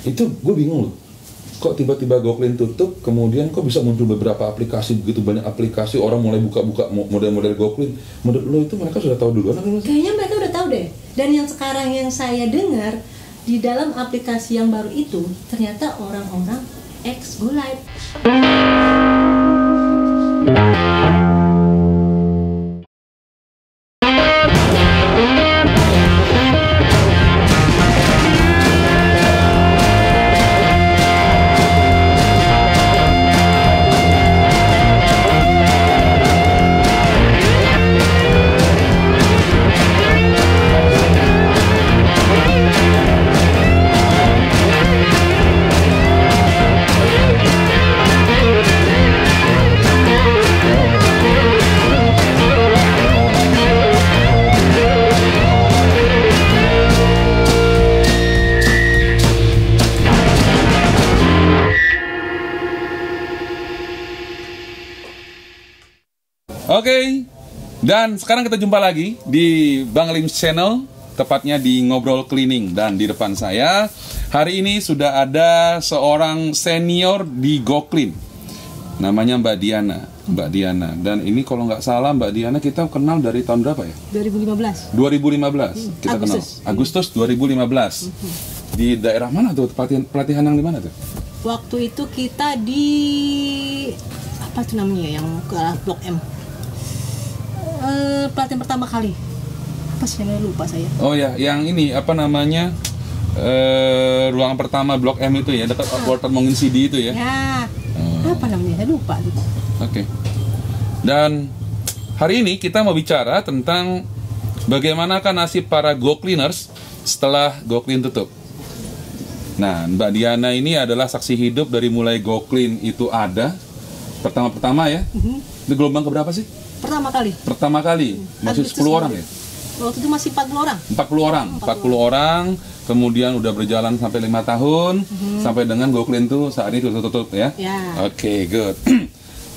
Itu gue bingung loh. Kok tiba-tiba Goclean tutup, kemudian kok bisa muncul beberapa aplikasi, begitu banyak aplikasi, orang mulai buka-buka model-model Goclean. Menurut lo itu mereka sudah tahu duluan atau? Kayaknya mereka udah tahu deh. Dan yang sekarang yang saya dengar di dalam aplikasi yang baru itu ternyata orang-orang ex GoLive. Oke, dan sekarang kita jumpa lagi di Bang Lim Channel, tepatnya di Ngobrol Cleaning. Dan di depan saya, hari ini sudah ada seorang senior di Goclean. Namanya Mbak Diana. Mbak Diana. Dan ini kalau nggak salah Mbak Diana kita kenal dari tahun berapa ya? 2015. 2015 kita kenal. Agustus 2015. Di daerah mana tuh? Pelatihan yang di mana tuh? Waktu itu kita di apa tuh namanya yang ke arah Blok M. Pelatihan pertama kali. Apa sih namanya, lupa saya. Oh ya, yang ini apa namanya? Ruangan pertama Blok M itu ya, dekat Walter Mongin CD itu ya. Ya. Apa namanya? Saya lupa gitu. Oke. Dan hari ini kita mau bicara tentang bagaimanakah nasib para Gocleaners setelah Goclean tutup. Nah, Mbak Diana ini adalah saksi hidup dari mulai Goclean itu ada pertama-pertama ya. Itu gelombang keberapa sih? Pertama kali. Pertama kali. Masih 10 orang ya? Waktu itu masih 40 orang. 40 orang. 40 orang. Kemudian udah berjalan sampai 5 tahun. Sampai dengan Goclean tuh saat ini sudah tutup ya? Ya. Oke, good.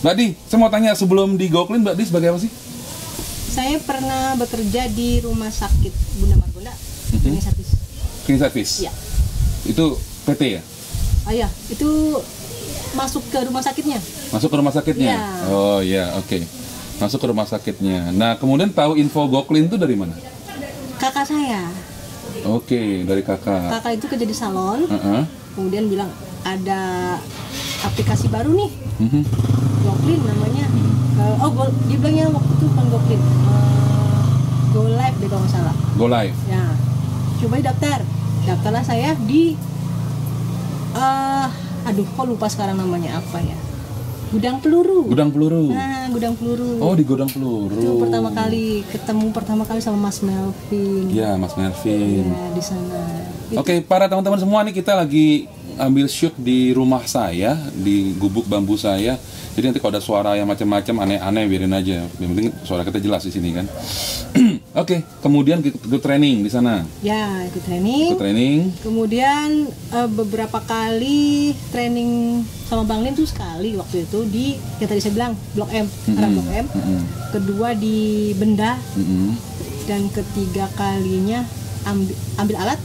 Mbak Di, saya mau tanya sebelum di Goclean, Mbak Di sebagai apa sih? Saya pernah bekerja di rumah sakit Bunda Margonda, cleaning service. Cleaning service? Iya. Itu PT ya? Oh iya, itu masuk ke rumah sakitnya. Masuk ke rumah sakitnya? Iya. Oh iya, oke. Masuk ke rumah sakitnya. Nah, kemudian tahu info Goclean itu dari mana? Kakak saya. Oke, dari kakak. Kakak itu kerja di salon, kemudian bilang ada aplikasi baru nih, Goclean namanya. Dia bilangnya waktu itu bukan Goclean, GoLive deh kalau nggak salah. GoLive. Ya, coba daftar. Daftarlah saya di, aduh kok lupa sekarang namanya apa ya? Gudang Peluru. Gudang Peluru. Nah, Gudang Peluru. Oh, di Gudang Peluru. Itu pertama kali ketemu sama Mas Melvin. Ya, Mas Melvin. Ya, di sana. Oke, para teman-teman semua nih, kita lagi ambil shoot di rumah saya, di gubuk bambu saya. Jadi nanti kalau ada suara yang macam-macam aneh-aneh biarin aja. Yang penting suara kita jelas di sini kan. Oke, kemudian ikut training di sana. Ya, ikut training. Ikut training. Kemudian beberapa kali training sama Bang Lim tuh sekali waktu itu di yang tadi saya bilang Blok M, arah Blok M. Kedua di Benda. Dan ketiga kalinya ambil alat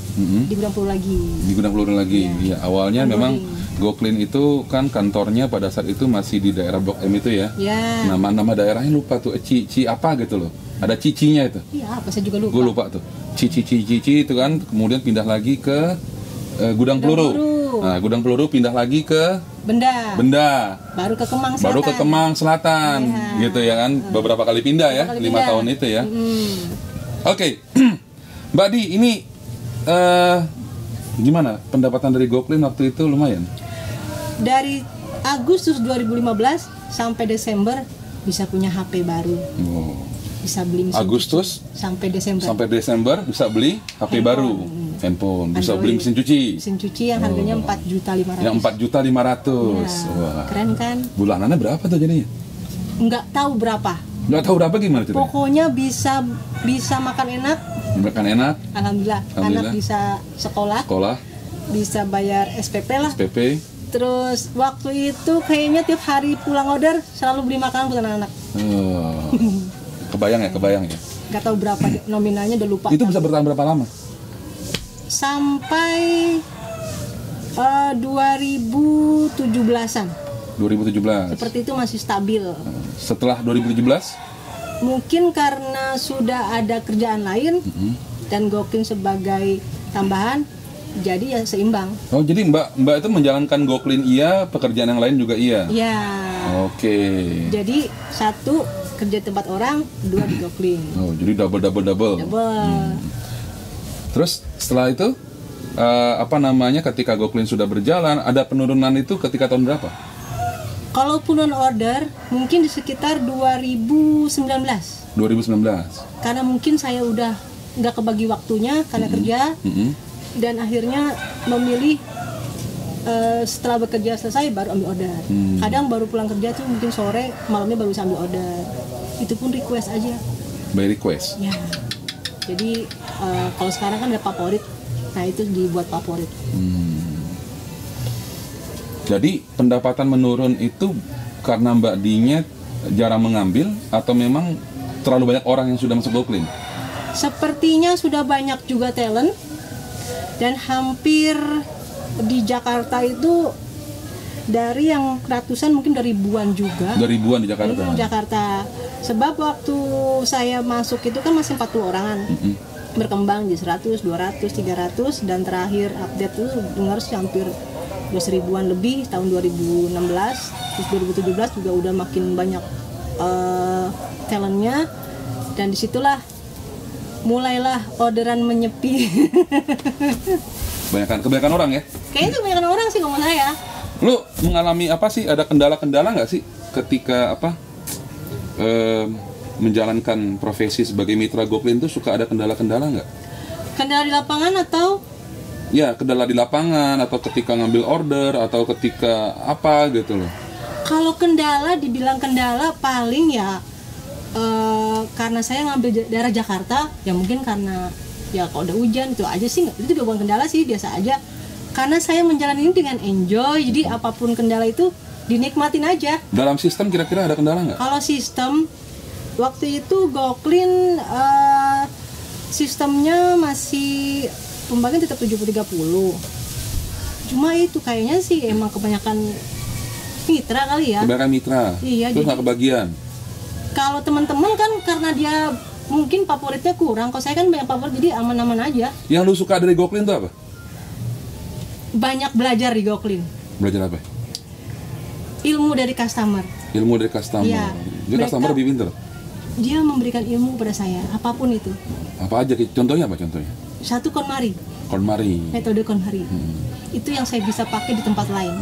di Gudang Peluru lagi. Di Gudang Peluru lagi. Ya, awalnya memang Goclean itu kan kantornya pada saat itu masih di daerah Blok M itu ya. Ya. Nama-nama daerahnya lupa tuh. Cici apa gitu loh. Ada cicinya itu. Iya, apa saya juga lupa. Gue lupa tuh. Cici itu kan, kemudian pindah lagi ke Gudang Peluru. Nah, Gudang Peluru pindah lagi ke Benda. Baru ke Kemang Selatan. Baru ke Kemang Selatan. Ya. Gitu ya kan. Beberapa kali pindah ya, 5 tahun itu ya. Oke. Mbak Di, ini gimana pendapatan dari Goclean waktu itu? Lumayan? Dari Agustus 2015 sampai Desember bisa punya HP baru. Bisa beli mesin Agustus sampai Desember. Sampai Desember bisa beli HP baru. Handphone. Bisa beli mesin cuci. Mesin cuci yang harganya 4.500.000. Yang 4.500.000. Ya, wah. Keren kan? Bulanannya berapa tuh jadinya? Nggak tahu berapa. Nggak tahu berapa gimana ceritanya? Pokoknya bisa makan enak. Makan enak. Alhamdulillah. Anak bisa sekolah. Bisa bayar SPP lah. SPP. Terus waktu itu kayaknya tiap hari pulang order selalu beli makanan buat anak-anak. Kebayang ya? Gak tahu berapa nominalnya, udah lupa. Itu bisa bertahan berapa lama? Sampai 2017-an. 2017. Seperti itu masih stabil. Setelah 2017? Mungkin karena sudah ada kerjaan lain dan Go-Clean sebagai tambahan, jadi ya seimbang. Oh, jadi Mbak itu menjalankan Go-Clean iya, pekerjaan yang lain juga iya? Iya. Oke. Jadi satu kerja di tempat orang, dua di Go-Clean. Oh, jadi double. Double. Terus setelah itu ketika Go-Clean sudah berjalan, ada penurunan itu ketika tahun berapa? Kalau penurunan order mungkin di sekitar 2019. 2019. Karena mungkin saya udah nggak kebagi waktunya karena kerja, dan akhirnya memilih setelah bekerja selesai baru ambil order. Kadang baru pulang kerja tuh mungkin sore, malamnya baru bisa ambil order. Itu pun request aja. By request? Ya. Jadi kalau sekarang kan ada favorit, nah itu dibuat favorit. Jadi pendapatan menurun itu karena Mbak Dinya jarang mengambil atau memang terlalu banyak orang yang sudah masuk Go-Clean? Sepertinya sudah banyak juga talent, dan hampir di Jakarta itu dari yang ratusan mungkin dari ribuan juga. Dari ribuan di Jakarta? Jakarta. Sebab waktu saya masuk itu kan masih 40 orangan. Berkembang di 100, 200, 300, dan terakhir update tuh dengar sih hampir 12.000-an lebih tahun 2016. Terus 2017 juga udah makin banyak talentnya, dan disitulah mulailah orderan menyepi. Kebanyakan orang ya? Kayaknya itu kebanyakan orang sih ngomong saya. Lu mengalami apa sih? Ada kendala-kendala nggak sih ketika menjalankan profesi sebagai mitra Go-Clean itu suka ada kendala-kendala nggak? Kendala di lapangan atau? Ya, kendala di lapangan atau ketika ngambil order atau ketika apa gitu loh. Kalau kendala, dibilang kendala paling ya karena saya ngambil daerah Jakarta, ya mungkin karena ya kalau udah hujan itu aja sih, itu juga bukan kendala sih, biasa aja. Karena saya menjalani ini dengan enjoy, jadi apapun kendala itu dinikmatin aja. Dalam sistem kira-kira ada kendala nggak? Kalau sistem, waktu itu Go-Clean sistemnya masih pembagian tetap 70-30. Cuma itu kayaknya sih emang kebanyakan mitra kali ya. Kebanyakan mitra. Iya. Terus nggak kebagian. Kalau teman-teman kan karena dia mungkin favoritnya kurang. Kalau saya kan banyak favorit, jadi aman-aman aja. Yang lu suka dari Go-Clean itu apa? Banyak belajar di Go-Clean. Belajar apa? Ilmu dari customer. Ilmu dari customer. Iya. Jadi customer lebih pintar. Dia memberikan ilmu kepada saya, apapun itu. Apa aja? Contohnya apa contohnya? Satu, KonMari. KonMari. Metode KonMari. Itu yang saya bisa pakai di tempat lain.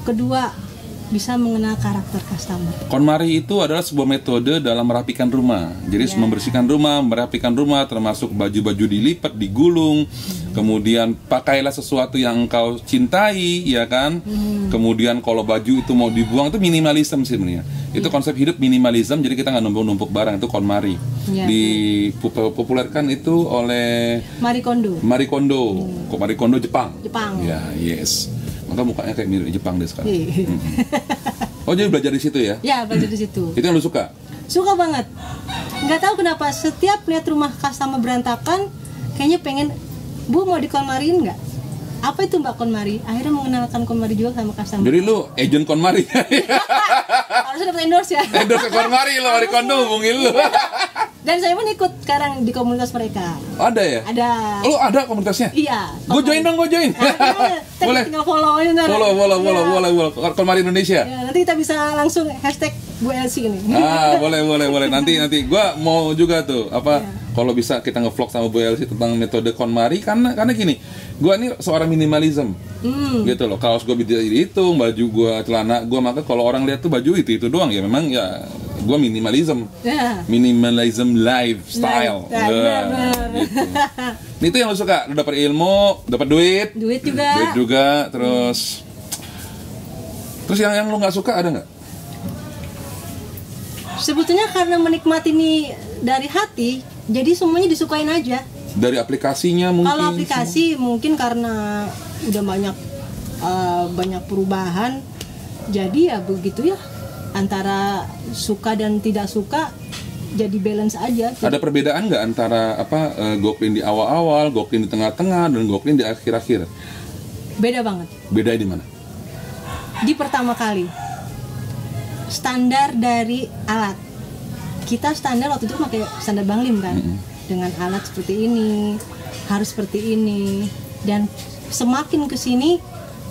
Kedua, bisa mengenal karakter customer. KonMari itu adalah sebuah metode dalam merapikan rumah. Jadi membersihkan rumah, merapikan rumah, termasuk baju-baju dilipat, digulung. Kemudian pakailah sesuatu yang engkau cintai, ya kan? Kemudian kalau baju itu mau dibuang, itu minimalism sebenarnya. Itu konsep hidup minimalism, jadi kita nggak numpuk-numpuk barang, itu KonMari. Dipopulerkan itu oleh Marie Kondo. Marie Kondo. Marie Kondo Jepang. Ya, yes. Maka mukanya kayak mirip Jepang deh sekarang. Oh, jadi belajar di situ ya? Ya, belajar di situ. Itu yang lu suka? Suka banget. Nggak tahu kenapa setiap lihat rumah customer berantakan, kayaknya pengen, Bu mau di KonMari-in nggak? Apa itu Mbak KonMari? Akhirnya mengenalkan KonMari juga sama customer. Jadi lu agent KonMari? Harusnya dapat endorse ya. Endorse KonMari lo, Marie Kondo hubungin lu. Dan saya pun ikut sekarang di komunitas mereka. Ada ya? Ada. Lu ada komunitasnya? Iya. Gue join dong, gue join. Boleh. Tinggal follow aja ntar. Follow. KonMari Indonesia. Ya, nanti kita bisa langsung hashtag Bu Elsie ini. Boleh. Nanti gue mau juga tuh kalau bisa kita ngevlog sama Bu Elsie tentang metode KonMari, karena gini, gue ini seorang minimalism, gitu loh. Kaos gue dihitung, baju gue, celana gue, maka kalau orang lihat tuh baju itu doang, ya memang ya gue minimalism, minimalism lifestyle. Gitu. Itu yang lo suka, lo dapet ilmu, dapet duit juga, terus yang lo nggak suka ada nggak? Sebetulnya karena menikmati ini dari hati, jadi semuanya disukain aja. Dari aplikasinya mungkin? Kalau aplikasi mungkin karena udah banyak perubahan, jadi ya begitu ya, antara suka dan tidak suka jadi balance aja. Ada perbedaan nggak antara Go-Clean di awal-awal, Go-Clean di tengah-tengah, dan Go-Clean di akhir-akhir? Beda banget. Beda di mana? Di pertama kali, standar dari alat. Kita standar waktu itu pakai standar Bang Lim kan, dengan alat seperti ini, harus seperti ini. Dan semakin kesini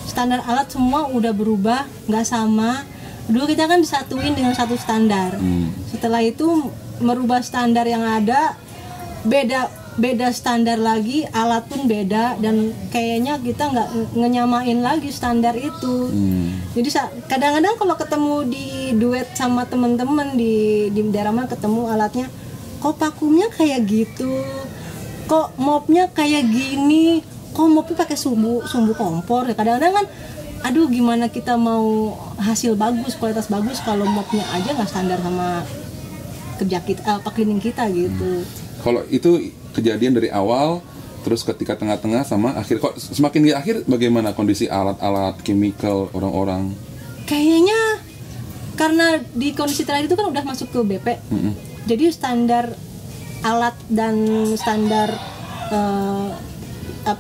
standar alat semua udah berubah, nggak sama. Dulu kita kan disatuin dengan satu standar. Setelah itu merubah standar yang ada, beda standar lagi, alat pun beda, dan kayaknya kita nggak ngenyamain lagi standar itu. Jadi kadang-kadang kalau ketemu di duet sama temen-temen di daerah mana, ketemu alatnya, kok vakumnya kayak gitu, kok mopnya kayak gini, kok mopnya pakai sumbu kompor. Ya kadang-kadang kan, aduh gimana kita mau hasil bagus, kualitas bagus kalau mopnya aja nggak standar sama kerja kita, cleaning kita gitu. Kalau itu kejadian dari awal, terus ketika tengah-tengah sama akhir, kok semakin di akhir bagaimana kondisi alat-alat, chemical, orang-orang? Kayaknya karena di kondisi terakhir itu kan udah masuk ke BP, jadi standar alat dan standar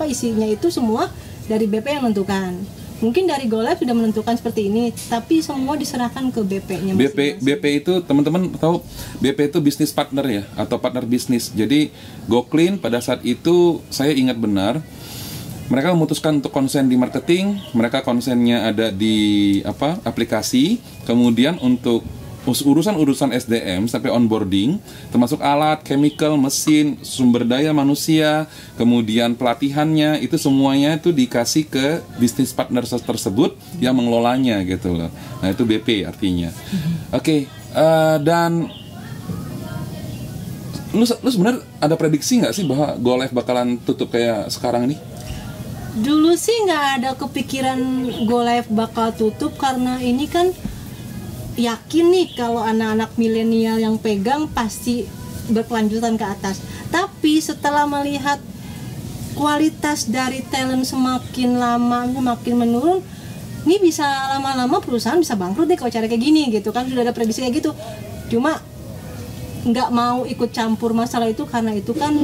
isinya itu semua dari BP yang menentukan. Mungkin dari GoLab sudah menentukan seperti ini, tapi semua diserahkan ke BP-nya masing-masing. BP itu teman-teman tahu, BP itu bisnis partner ya, atau partner bisnis. Jadi GoClean pada saat itu saya ingat benar, mereka memutuskan untuk konsen di marketing, mereka konsennya ada di aplikasi, kemudian untuk urusan SDM sampai onboarding, termasuk alat, chemical, mesin, sumber daya manusia, kemudian pelatihannya, itu semuanya itu dikasih ke bisnis partner tersebut yang mengelolanya gitu loh. Nah itu BP artinya. Oke, dan lu sebenarnya ada prediksi nggak sih bahwa GoLab bakalan tutup kayak sekarang nih? Dulu sih nggak ada kepikiran GoLab bakal tutup, karena ini kan yakin nih kalau anak-anak milenial yang pegang pasti berkelanjutan ke atas. Tapi setelah melihat kualitas dari talent semakin lama makin menurun, ini bisa lama-lama perusahaan bisa bangkrut nih kalau cara kayak gini gitu kan. Sudah ada prediksi kayak gitu. Cuma nggak mau ikut campur masalah itu karena itu kan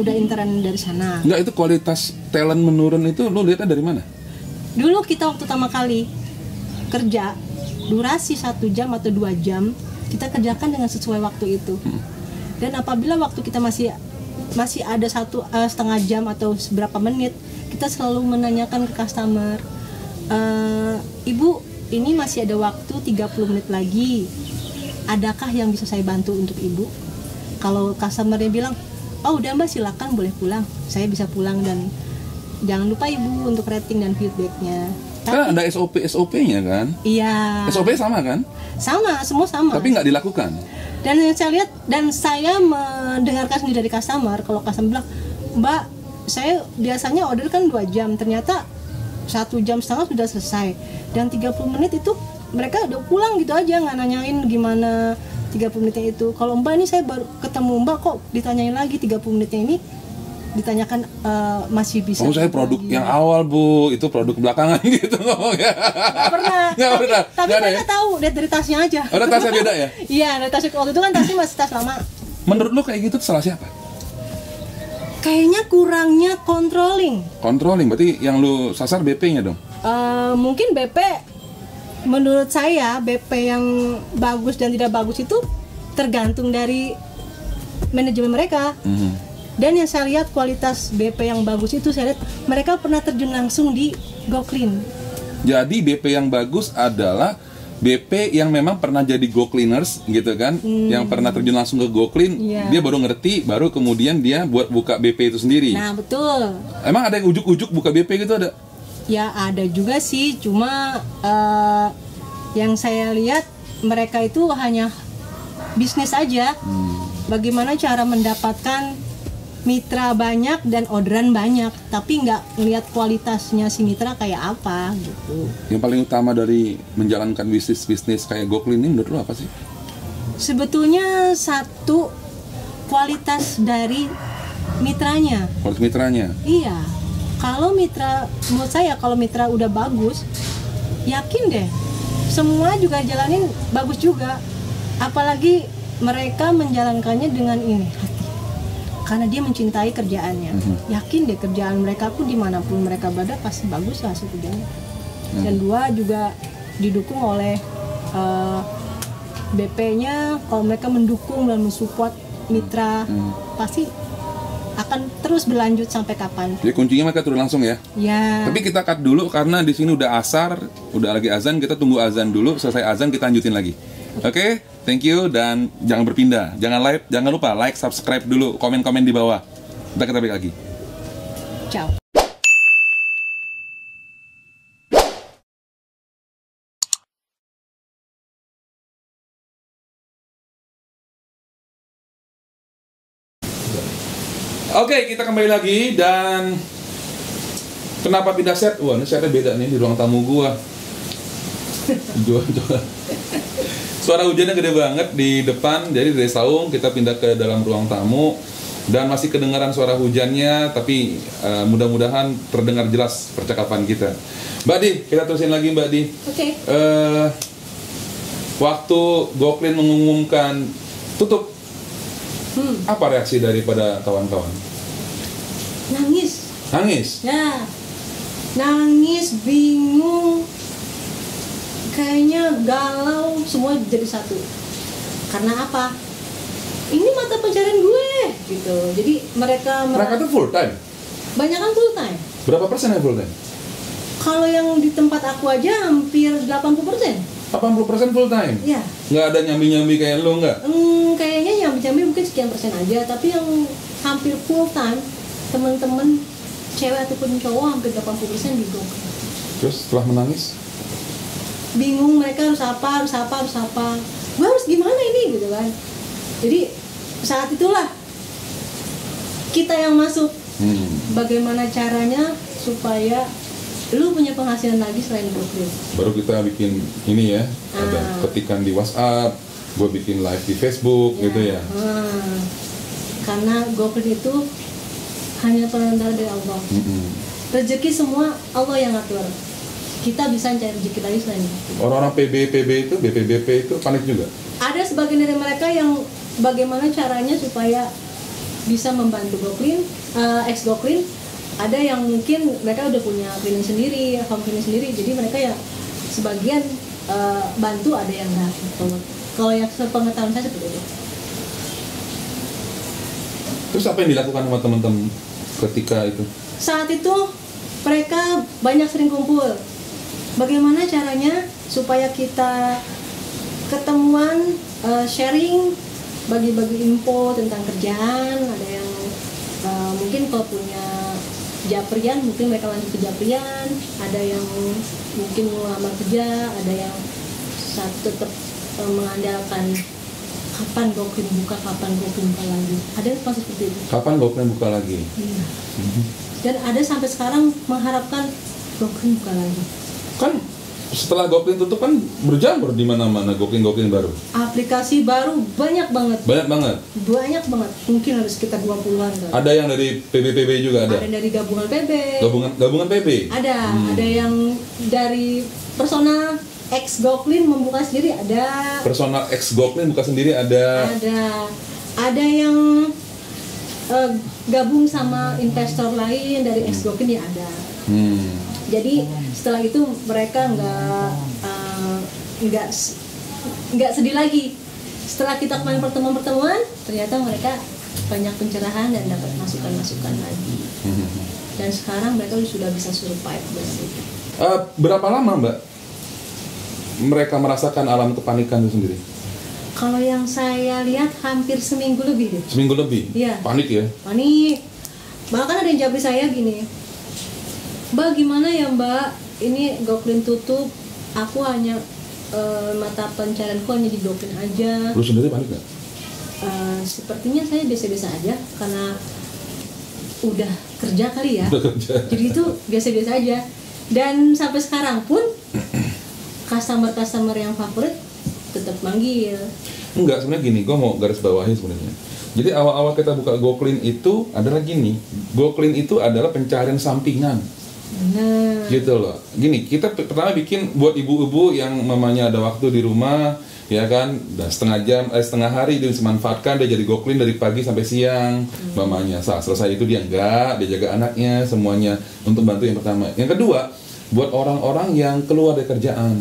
udah intern dari sana. Nggak, itu kualitas talent menurun itu lu lihatnya dari mana? Dulu kita waktu pertama kali kerja, durasi 1 jam atau 2 jam kita kerjakan dengan sesuai waktu itu. Dan apabila waktu kita masih ada 1,5 jam atau seberapa menit, kita selalu menanyakan ke customer, Ibu, ini masih ada waktu 30 menit lagi, adakah yang bisa saya bantu untuk Ibu? Kalau customernya bilang, oh udah Mbak silakan boleh pulang, saya bisa pulang, dan jangan lupa Ibu untuk rating dan feedbacknya. Kan ada SOP-nya kan? Iya. SOP sama kan? Sama, semua sama. Tapi nggak dilakukan. Dan yang saya lihat, dan saya mendengarkan sendiri dari customer, kalau customer bilang, Mbak, saya biasanya order kan 2 jam, ternyata 1,5 jam sudah selesai. Dan 30 menit itu mereka udah pulang gitu aja, nggak nanyain gimana 30 menitnya itu. Kalau Mbak ini saya baru ketemu Mbak kok ditanyain lagi 30 menitnya ini, ditanyakan masih bisa. Oh, saya produk yang awal Bu, itu produk belakangan gitu ngomongnya. Nggak pernah. Tapi mereka tahu lihat dari tasnya aja. Ada tasnya beda ya? Iya, dari tasnya waktu itu kan tasnya masih tas lama. Menurut lu kayak gitu salah siapa? Kayaknya kurangnya controlling. Controlling berarti yang lu sasar BP-nya dong? Mungkin BP, menurut saya BP yang bagus dan tidak bagus itu tergantung dari manajemen mereka. Dan yang saya lihat kualitas BP yang bagus itu, saya lihat mereka pernah terjun langsung di GoClean. Jadi BP yang bagus adalah BP yang memang pernah jadi GoCleaners gitu kan, yang pernah terjun langsung ke GoClean, dia baru ngerti, baru kemudian dia buat buka BP itu sendiri. Nah betul. Emang ada yang ujuk-ujuk buka BP gitu ada? Ya ada juga sih, cuma yang saya lihat mereka itu hanya bisnis aja. Bagaimana cara mendapatkan mitra banyak dan orderan banyak, tapi nggak ngelihat kualitasnya si mitra kayak apa gitu. Yang paling utama dari menjalankan bisnis kayak GoClean ini menurut lo apa sih? Sebetulnya satu, kualitas dari mitranya. Kualitas mitranya? Iya. Kalau mitra, menurut saya kalau mitra udah bagus, yakin deh semua juga jalanin bagus juga. Apalagi mereka menjalankannya dengan ini hati. karena dia mencintai kerjaannya. Yakin deh kerjaan mereka pun dimanapun mereka berada pasti bagus lah hasil kerjanya. Dan dua juga didukung oleh BP-nya, kalau mereka mendukung dan mensupport mitra pasti akan terus berlanjut sampai kapan. Jadi kuncinya mereka turun langsung ya. Ya. Tapi kita cut dulu karena di sini udah asar, udah lagi azan, kita tunggu azan dulu, selesai azan kita lanjutin lagi. Oke, thank you dan jangan berpindah. Jangan lupa like, subscribe dulu, komen-komen di bawah. Ntar kita balik lagi. Ciao. Oke, kita kembali lagi dan kenapa pindah set? Wah, ini setnya beda nih di ruang tamu gua. Coba. Suara hujannya gede banget di depan, jadi dari saung kita pindah ke dalam ruang tamu dan masih kedengaran suara hujannya, tapi mudah-mudahan terdengar jelas percakapan kita. Mbak Di, kita terusin lagi Mbak Di. Oke. Waktu Goklin mengumumkan tutup, apa reaksi daripada kawan-kawan? Nangis? Ya, nangis, bingung, kayaknya galau, semua jadi satu. Karena apa? Ini mata pencarian gue, gitu. Jadi mereka tuh full time? Banyak kan full time. Berapa persen yang full time? Kalau yang di tempat aku aja hampir 80%. 80% full time? Iya. Nggak ada nyambi-nyambi kayak lo nggak? Kayaknya nyambi-nyambi mungkin sekian persen aja, tapi yang hampir full time teman-teman cewek ataupun cowok hampir 80% di Goklin. Terus setelah menangis? Bingung mereka harus apa, gue harus gimana ini gitu kan. Jadi saat itulah kita yang masuk. Bagaimana caranya supaya lu punya penghasilan lagi selain Goklin. Baru kita bikin ini ya, ada ketikan di WhatsApp, gue bikin live di Facebook gitu ya. Karena Goklin itu hanya perantara dari Allah. Rezeki semua Allah yang ngatur. Kita bisa cari rezeki lagi selain itu. Orang-orang PB itu, BP itu panik juga? Ada sebagian dari mereka yang bagaimana caranya supaya bisa membantu Goklin, ex Goklin. Ada yang mungkin mereka udah punya klinik sendiri, home klinik sendiri, jadi mereka ya sebagian bantu, ada yang nggak. Kalau yang sepengetahuan saya seperti itu. Terus apa yang dilakukan sama teman-teman ketika itu? Saat itu mereka banyak sering kumpul. Bagaimana caranya supaya kita ketemuan, sharing, bagi-bagi info tentang kerjaan. Ada yang mungkin kalau punya Japrian, mungkin mereka lanjut ke Japrian. Ada yang mungkin melamar kerja, ada yang tetap mengandalkan kapan Goklin buka lagi. Ada yang pasti seperti itu. Kapan Goklin buka lagi? Iya. Dan ada sampai sekarang mengharapkan Goklin buka lagi. Kan setelah Goklin tutup kan berjamur di mana-mana Goklin baru. Aplikasi baru banyak banget. Banyak banget. Mungkin ada sekitar 20-an kan. Ada yang dari PB juga ada. Ada dari gabungan PB. Gabungan PB. Ada yang dari personal ex Goklin membuka sendiri ada. Personal ex Goklin buka sendiri ada. Ada yang gabung sama investor lain dari ex Goklin ya ada. Jadi setelah itu mereka nggak sedih lagi. Setelah kita kemarin pertemuan, ternyata mereka banyak pencerahan dan dapat masukan lagi. Dan sekarang mereka sudah bisa survive dari itu. Berapa lama Mbak mereka merasakan alam kepanikan itu sendiri? Kalau yang saya lihat hampir seminggu lebih deh. Seminggu lebih? Iya. Panik ya? Panik. Bahkan ada yang jawab saya gini, Mbak gimana ya Mbak, ini Goklin tutup, aku hanya mata pencarianku hanya di Goklin aja. Lu sendiri panik nggak? Sepertinya saya biasa-biasa aja karena udah kerja kali ya. Jadi itu biasa-biasa aja. Dan sampai sekarang pun customer yang favorit tetap manggil. Enggak, sebenarnya gini, gue mau garis bawahi sebenarnya. Jadi awal-awal kita buka Goklin itu adalah gini, Goklin itu adalah pencarian sampingan. Benar. Gitu loh. Gini, kita pertama bikin buat ibu-ibu yang mamanya ada waktu di rumah, ya kan, dan setengah hari dia bisa manfaatkan, dia jadi go clean dari pagi sampai siang, mamanya. Saat selesai itu dia jaga anaknya, semuanya untuk bantu yang pertama. Yang kedua, buat orang-orang yang keluar dari kerjaan,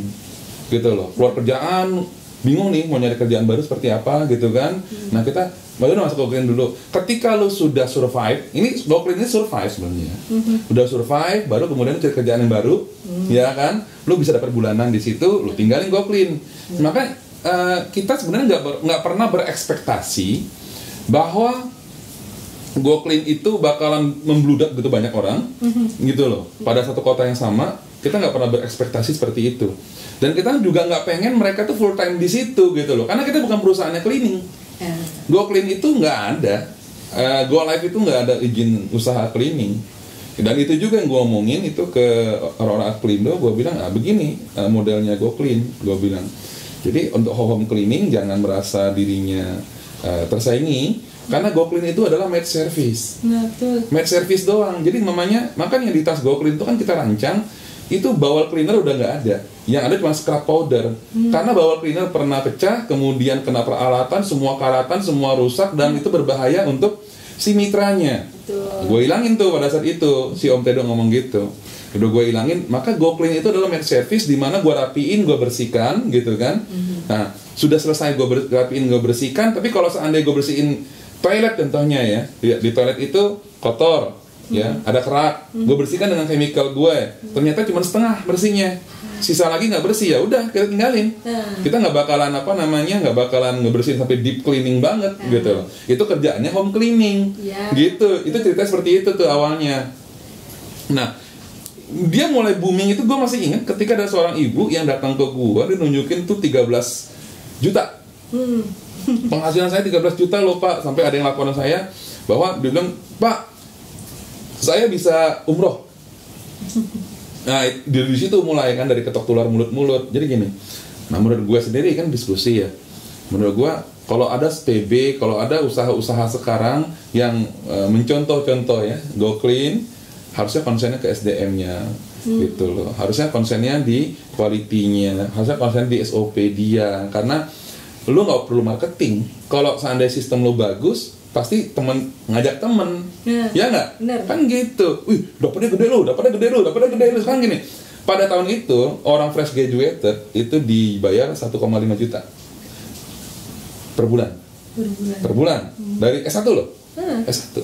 gitu loh. Keluar kerjaan, bingung nih mau nyari kerjaan baru seperti apa, gitu kan. Nah kita baru masuk go clean dulu. Ketika lu sudah survive, ini go clean ini survive sebenarnya. Udah survive, baru kemudian cari kerjaan yang baru, ya kan. Lu bisa dapat bulanan di situ, lu tinggalin go clean. Maka kita sebenarnya nggak pernah berekspektasi bahwa go clean itu bakalan membludak gitu banyak orang, gitu loh. Pada satu kota yang sama, kita nggak pernah berekspektasi seperti itu. Dan kita juga nggak pengen mereka tuh full time di situ, gitu loh. Karena kita bukan perusahaannya cleaning. Go clean itu nggak ada, Go Live itu nggak ada izin usaha cleaning. Dan itu juga yang gue omongin itu ke orang-orang Adclindo, gue bilang, begini modelnya Go Clean, gue bilang. Jadi untuk home cleaning jangan merasa dirinya tersaingi, karena Go Clean itu adalah maid service. Betul. Maid service doang. Jadi makanya di tas Go Clean itu kan kita rancang, itu bawal cleaner udah nggak ada. Yang ada cuma scrub powder. Karena bawal cleaner pernah pecah, kemudian kena peralatan, semua karatan, semua rusak, dan itu berbahaya untuk si mitranya. Gue hilangin tuh pada saat itu, si Om Tedo ngomong gitu. Udah gue hilangin, maka Go Clean itu adalah maid service di mana gue rapiin, gue bersihkan, gitu kan. Nah, sudah selesai gue rapiin, gue bersihkan, tapi kalau seandainya gue bersihin toilet contohnya ya, di toilet itu kotor, ya, ada kerak, gue bersihkan dengan chemical gue, ternyata cuma setengah bersihnya, sisa lagi nggak bersih, ya udah kita tinggalin. Kita nggak bakalan nggak bakalan ngebersihin sampai deep cleaning banget, gitu loh. Itu kerjaannya home cleaning, gitu. Itu cerita seperti itu tuh awalnya. Nah, dia mulai booming itu gue masih ingat ketika ada seorang ibu yang datang ke gue, dia nunjukin tuh 13 juta. Penghasilan saya 13 juta loh Pak, sampai ada yang laporan saya bahwa dia bilang, Pak, saya bisa umroh. Nah, dari situ mulai kan, dari ketok tular mulut-mulut. Jadi gini, nah menurut gue sendiri kan diskusi ya. Menurut gue, kalau ada PB, kalau ada usaha-usaha sekarang yang mencontoh-contoh ya, Go Clean, harusnya konsennya ke SDM-nya, gitu loh. Harusnya konsennya di quality-nya, harusnya konsen di SOP dia. Karena lu nggak perlu marketing. Kalau seandainya sistem lu bagus, pasti temen ngajak temen, ya nggak? Kan gitu. Wih, dapatnya gede lu. Sekarang gini, pada tahun itu orang fresh graduated itu dibayar 1,5 juta per bulan. Per bulan. Dari S1 loh. S1.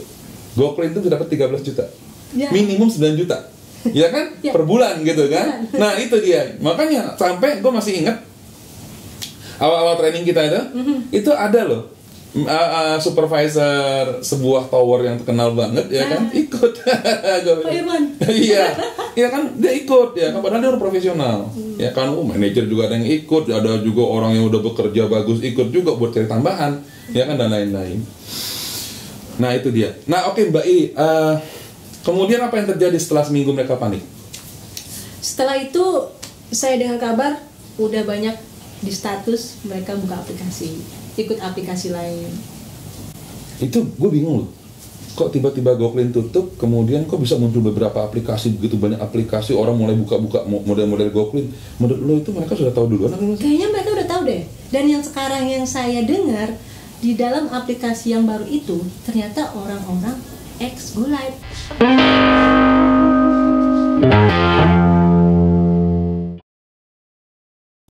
Go Clean itu bisa dapat 13 juta. Minimum 9 juta. Ya kan? Per bulan gitu kan. Nah, itu dia. Makanya sampai gue masih ingat awal-awal training kita itu ada loh supervisor sebuah tower yang terkenal banget, ya kan, ikut. Pak Irman. Iya kan, dia ikut ya, padahal dia orang profesional. Ya kan, manajer juga ada yang ikut, ada juga orang yang udah bekerja bagus ikut juga buat cari tambahan, ya kan, dan lain-lain. Nah, itu dia. Nah, oke, Mbak I, kemudian apa yang terjadi setelah seminggu mereka panik? Setelah itu saya dengar kabar udah banyak di status mereka buka aplikasi, ikut aplikasi lain. Itu gue bingung loh, kok tiba-tiba Go Clean tutup, kemudian kok bisa muncul beberapa aplikasi, begitu banyak aplikasi, orang mulai buka-buka model-model Go Clean. Menurut lo itu mereka sudah tahu duluan? Kayaknya mereka udah tahu deh. Dan yang sekarang yang saya dengar, di dalam aplikasi yang baru itu ternyata orang-orang ex Go Live.